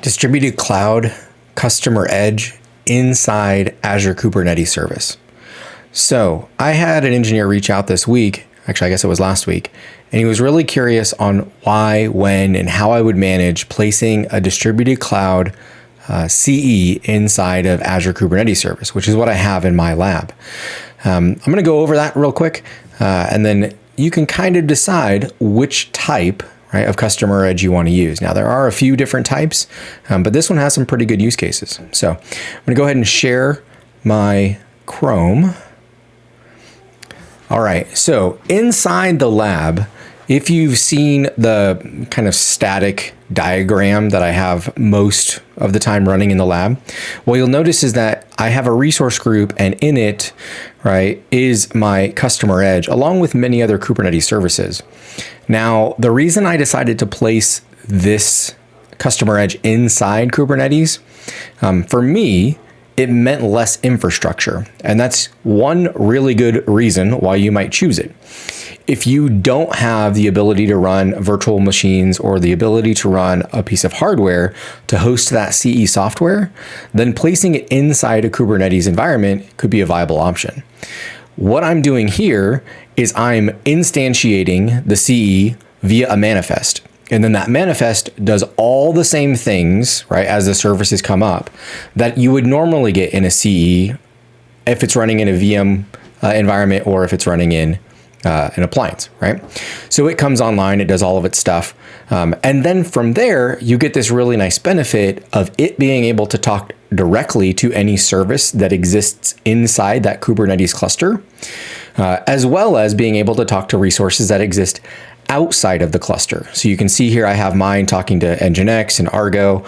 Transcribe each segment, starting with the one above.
Distributed cloud customer edge inside Azure Kubernetes service. So I had an engineer reach out this week, actually I guess it was last week, and he was really curious on why, when, and how I would manage placing a distributed cloud CE inside of Azure Kubernetes service, which is what I have in my lab. I'm going to go over that real quick, and then you can kind of decide which type of customer edge you want to use. Now, there are a few different types, but this one has some pretty good use cases. So I'm going to go ahead and share my Chrome. All right, so inside the lab, if you've seen the kind of static diagram that I have most of the time running in the lab, what you'll notice is that I have a resource group, and in it, is my customer edge, along with many other Kubernetes services. Now, the reason I decided to place this customer edge inside Kubernetes, for me, it meant less infrastructure. And that's one really good reason why you might choose it. If you don't have the ability to run virtual machines or the ability to run a piece of hardware to host that CE software, then placing it inside a Kubernetes environment could be a viable option. What I'm doing here is I'm instantiating the CE via a manifest. And then that manifest does all the same things, as the services come up, that you would normally get in a CE if it's running in a VM environment or if it's running in an appliance, So it comes online, it does all of its stuff. And then from there, you get this really nice benefit of it being able to talk directly to any service that exists inside that Kubernetes cluster, as well as being able to talk to resources that exist outside of the cluster. So you can see here I have mine talking to Nginx and Argo.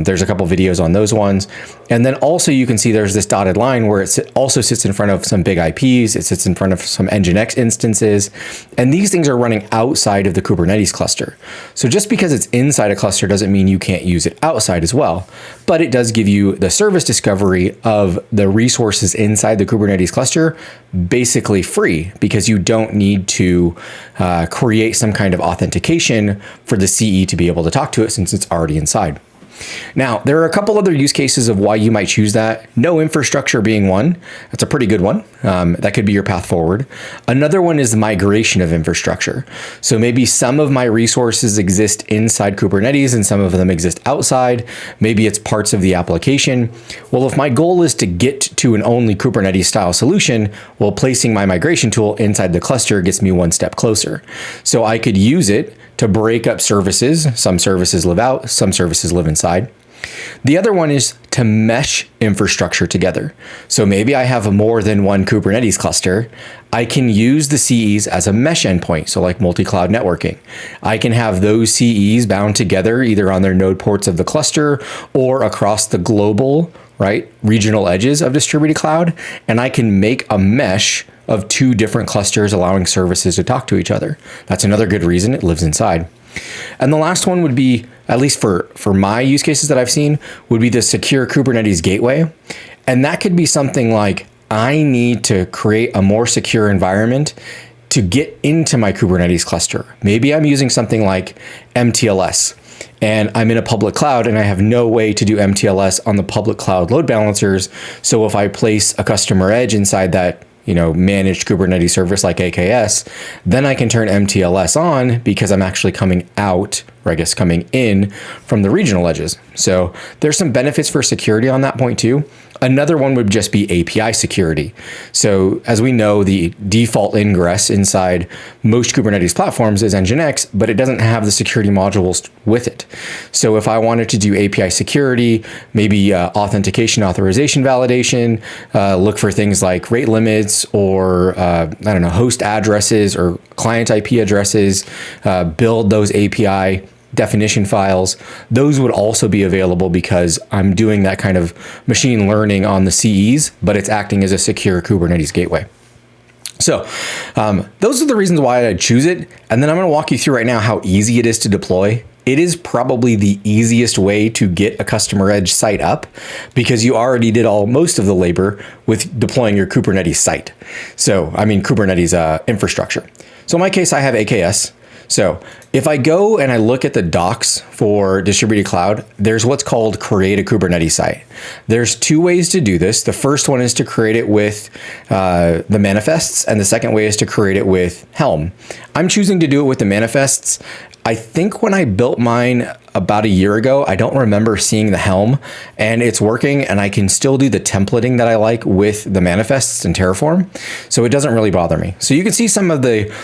There's a couple videos on those ones. And then also you can see there's this dotted line where it also sits in front of some big IPs. It sits in front of some Nginx instances. And these things are running outside of the Kubernetes cluster. So just because it's inside a cluster doesn't mean you can't use it outside as well. But it does give you the service discovery of the resources inside the Kubernetes cluster basically free, because you don't need to create some kind of authentication for the CE to be able to talk to it since it's already inside. Now, there are a couple other use cases of why you might choose that. No infrastructure being one. That's a pretty good one. That could be your path forward. Another one is the migration of infrastructure. So maybe some of my resources exist inside Kubernetes and some of them exist outside. Maybe it's parts of the application. Well, if my goal is to get to an only Kubernetes style solution, well, placing my migration tool inside the cluster gets me one step closer. So I could use it to break up services. Some services live out, some services live inside. The other one is to mesh infrastructure together. So maybe I have more than one Kubernetes cluster. I can use the CEs as a mesh endpoint, so like multi-cloud networking. I can have those CEs bound together either on their node ports of the cluster or across the global, regional edges of distributed cloud, and I can make a mesh of two different clusters allowing services to talk to each other. That's another good reason it lives inside. And the last one would be, at least for my use cases that I've seen, would be the secure Kubernetes gateway. And that could be something like, I need to create a more secure environment to get into my Kubernetes cluster. Maybe I'm using something like mTLS, and I'm in a public cloud and I have no way to do mTLS on the public cloud load balancers. So if I place a customer edge inside that managed Kubernetes service like AKS, then I can turn mTLS on because I'm actually coming out, or I guess coming in from the regional edges. So there's some benefits for security on that point too. Another one would just be API security. So as we know, the default ingress inside most Kubernetes platforms is Nginx, but it doesn't have the security modules with it. So if I wanted to do API security, maybe authentication, authorization, validation, look for things like rate limits or, host addresses or client IP addresses, build those API definition files, those would also be available because I'm doing that kind of machine learning on the CEs, but it's acting as a secure Kubernetes gateway. So those are the reasons why I choose it. And then I'm going to walk you through right now how easy it is to deploy. It is probably the easiest way to get a customer edge site up because you already did most of the labor with deploying your Kubernetes site. So, Kubernetes infrastructure. So in my case, I have AKS. So if I go and I look at the docs for distributed cloud, there's what's called create a Kubernetes site. There's two ways to do this. The first one is to create it with the manifests, and the second way is to create it with Helm. I'm choosing to do it with the manifests. I think when I built mine about a year ago, I don't remember seeing the Helm, and it's working, and I can still do the templating that I like with the manifests in Terraform, so it doesn't really bother me. So you can see some of the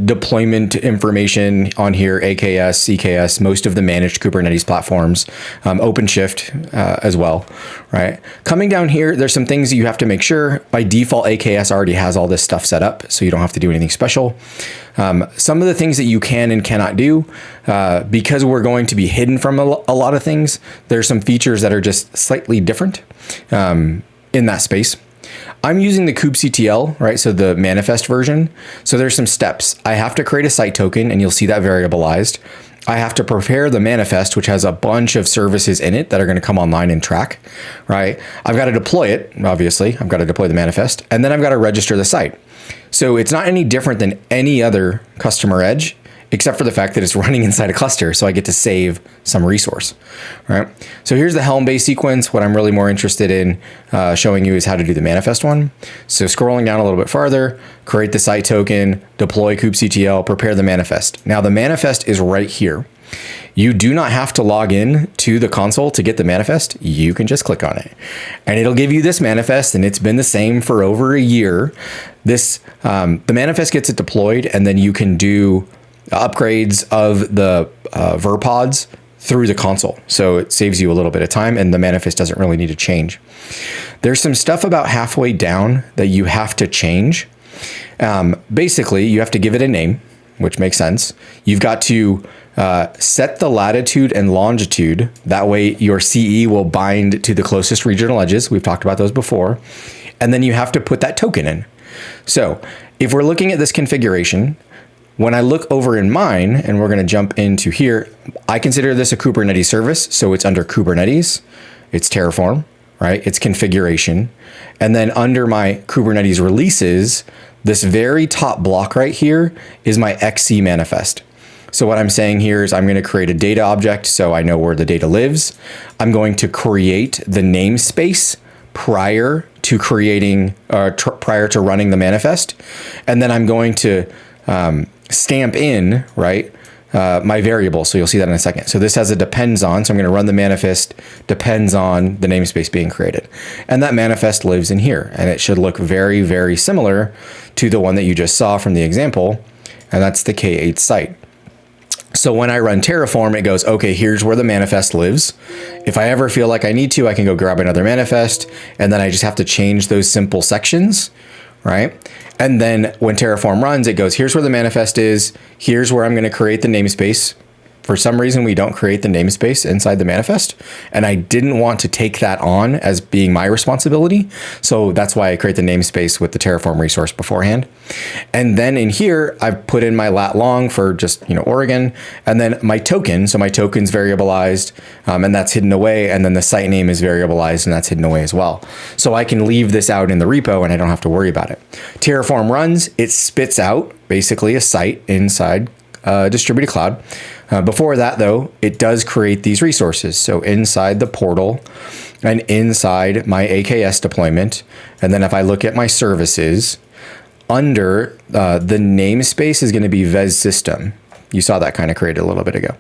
deployment information on here, AKS, EKS, most of the managed Kubernetes platforms, OpenShift as well, right? Coming down here, there's some things that you have to make sure. By default, AKS already has all this stuff set up, so you don't have to do anything special. Some of the things that you can and cannot do, because we're going to be hidden from a lot of things, there's some features that are just slightly different in that space. I'm using the kubectl, right? So the manifest version. So there's some steps. I have to create a site token, and you'll see that variabilized. I have to prepare the manifest, which has a bunch of services in it that are going to come online and track, right? I've got to deploy it, obviously. I've got to deploy the manifest, and then I've got to register the site. So it's not any different than any other customer edge, except for the fact that it's running inside a cluster, so I get to save some resource, right? So here's the Helm-based sequence. What I'm really more interested in showing you is how to do the manifest one. So scrolling down a little bit farther, create the site token, deploy kubectl, prepare the manifest. Now the manifest is right here. You do not have to log in to the console to get the manifest. You can just click on it, and it'll give you this manifest, and it's been the same for over a year. The manifest gets it deployed, and then you can do upgrades of the ver pods through the console. So it saves you a little bit of time, and the manifest doesn't really need to change. There's some stuff about halfway down that you have to change. Basically, you have to give it a name, which makes sense. You've got to set the latitude and longitude. That way your CE will bind to the closest regional edges. We've talked about those before. And then you have to put that token in. So if we're looking at this configuration, when I look over in mine, and we're going to jump into here, I consider this a Kubernetes service. So it's under Kubernetes, it's Terraform, right? It's configuration. And then under my Kubernetes releases, this very top block right here is my XC manifest. So what I'm saying here is I'm going to create a data object so I know where the data lives. I'm going to create the namespace prior to creating, prior to running the manifest. And then I'm going to stamp in, right, my variable. So you'll see that in a second. So this has a depends on, so I'm going to run the manifest depends on the namespace being created. And that manifest lives in here, and it should look very, very similar to the one that you just saw from the example, and that's the K8 site. So when I run Terraform, it goes, okay, here's where the manifest lives. If I ever feel like I need to, I can go grab another manifest, and then I just have to change those simple sections, right? And then when Terraform runs, it goes, here's where the manifest is. Here's where I'm going to create the namespace. For some reason, we don't create the namespace inside the manifest, and I didn't want to take that on as being my responsibility. So that's why I create the namespace with the Terraform resource beforehand. And then in here, I've put in my lat long for just, Oregon, and then my token. So my token's variabilized, and that's hidden away. And then the site name is variabilized, and that's hidden away as well. So I can leave this out in the repo, and I don't have to worry about it. Terraform runs, it spits out basically a site inside distributed cloud. Before that, though, it does create these resources. So inside the portal and inside my AKS deployment, and then if I look at my services, under the namespace is going to be ves-system. You saw that kind of created a little bit ago.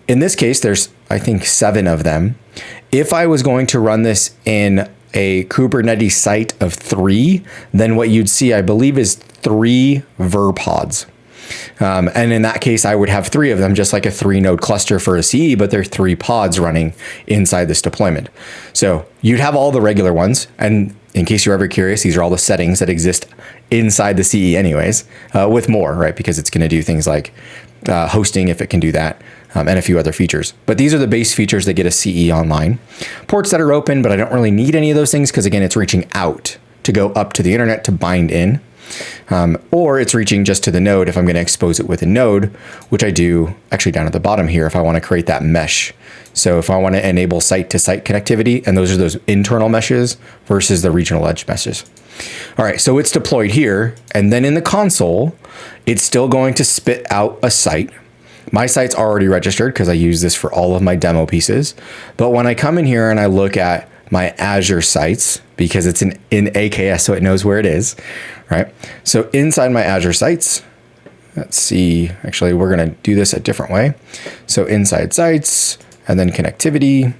In this case, there's, I think, 7 of them. If I was going to run this in a Kubernetes site of 3, then what you'd see, I believe, is 3 ver pods. And in that case, I would have 3 of them, just like a 3-node cluster for a CE, but there are 3 pods running inside this deployment. So you'd have all the regular ones. And in case you're ever curious, these are all the settings that exist inside the CE anyways, with more, right? Because it's going to do things like hosting, if it can do that, and a few other features. But these are the base features that get a CE online. Ports that are open, but I don't really need any of those things because, again, it's reaching out to go up to the internet to bind in. Or it's reaching just to the node if I'm going to expose it with a node, which I do actually down at the bottom here if I want to create that mesh. So if I want to enable site-to-site connectivity, and those are those internal meshes versus the regional edge meshes. All right, so it's deployed here, and then in the console, it's still going to spit out a site. My site's already registered because I use this for all of my demo pieces. But when I come in here and I look at my Azure sites, because it's in AKS, so it knows where it is, right? So inside my Azure sites, let's see, actually, we're going to do this a different way. So inside sites, and then connectivity.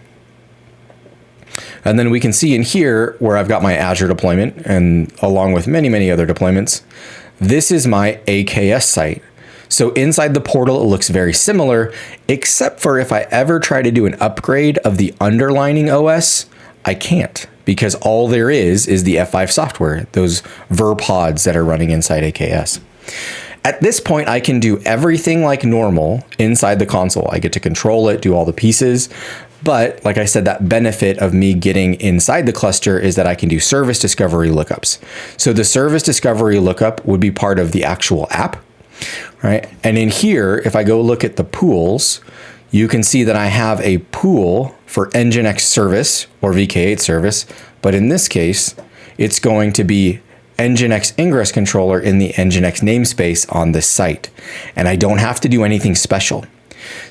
And then we can see in here where I've got my Azure deployment, and along with many, many other deployments, this is my AKS site. So inside the portal, it looks very similar, except for if I ever try to do an upgrade of the underlining OS, I can't, because all there is the F5 software, those ver pods that are running inside AKS. At this point, I can do everything like normal inside the console. I get to control it, do all the pieces. But like I said, that benefit of me getting inside the cluster is that I can do service discovery lookups. So the service discovery lookup would be part of the actual app, right? And in here, if I go look at the pools, you can see that I have a pool for Nginx service or VK8 service. But in this case, it's going to be Nginx ingress controller in the Nginx namespace on this site. And I don't have to do anything special.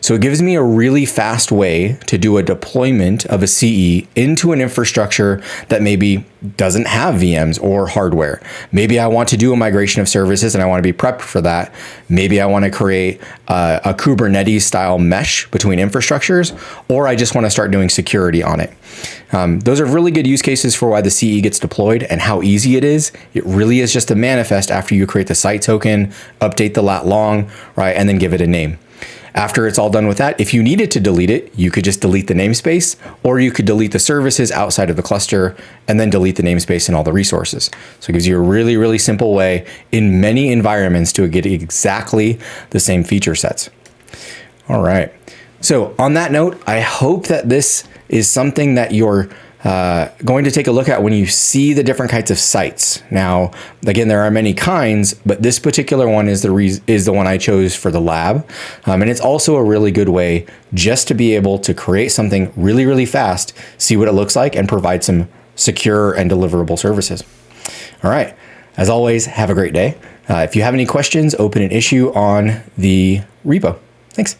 So it gives me a really fast way to do a deployment of a CE into an infrastructure that maybe doesn't have VMs or hardware. Maybe I want to do a migration of services and I want to be prepped for that. Maybe I want to create a Kubernetes style mesh between infrastructures, or I just want to start doing security on it. Those are really good use cases for why the CE gets deployed and how easy it is. It really is just a manifest after you create the site token, update the lat long, right, and then give it a name. After it's all done with that, if you needed to delete it, you could just delete the namespace, or you could delete the services outside of the cluster and then delete the namespace and all the resources. So it gives you a really, really simple way in many environments to get exactly the same feature sets. All right. So on that note, I hope that this is something that you're going to take a look at when you see the different kinds of sites. Now, again, there are many kinds, but this particular one is the one I chose for the lab. And it's also a really good way just to be able to create something really, really fast, see what it looks like, and provide some secure and deliverable services. All right. As always, have a great day. If you have any questions, open an issue on the repo. Thanks.